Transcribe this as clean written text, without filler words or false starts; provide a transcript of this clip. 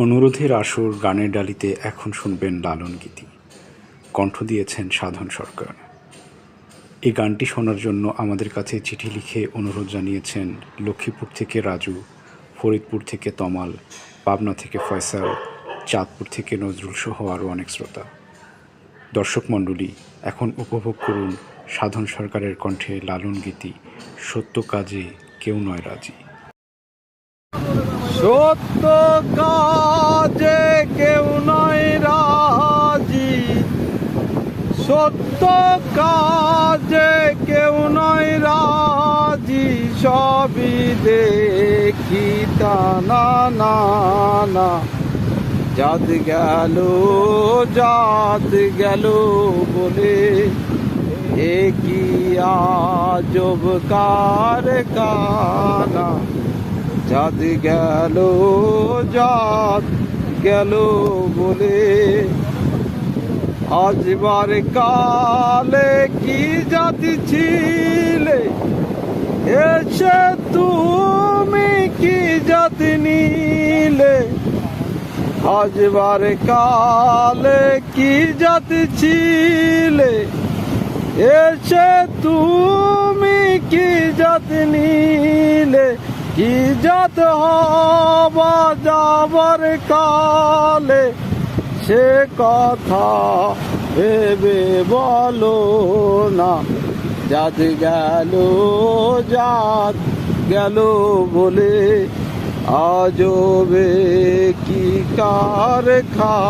অনুরোধের আসর গানের ডালিতে এখন শুনবেন লালন গীতি। কণ্ঠ দিয়েছেন সাধন সরকার। এই গানটি শোনার জন্য আমাদের কাছে চিঠি লিখে অনুরোধ জানিয়েছেন লক্ষ্মীপুর থেকে রাজু, ফরিদপুর থেকে তমাল, পাবনা থেকে ফয়সাল, চাঁদপুর থেকে নজরুল সহ আরও অনেক শ্রোতা। দর্শক মণ্ডলী, এখন উপভোগ করুন সাধন সরকারের কণ্ঠে লালন গীতি সত্য কাজে কেউ নয় রাজি। সত্য কাজে কেউ নয় রাজি, সত্য কাজে কেউ নয় রাজি, সবই দেখি তা না না না। জাত গেল বলে এ কি আজব কারখানা। জাত গেল বলে আজবার কালে কি জাতি ছিলে, এসে তুমি কি জাতি নিলে। আজবার কালে কি জাতি ছিলে, এসে তুমি কি জাতি নিলে। কি জাত হবা যাবার কালে, সে কথা ভেবে বলো না। জাত গেল বলে আজবে কি কারখানা।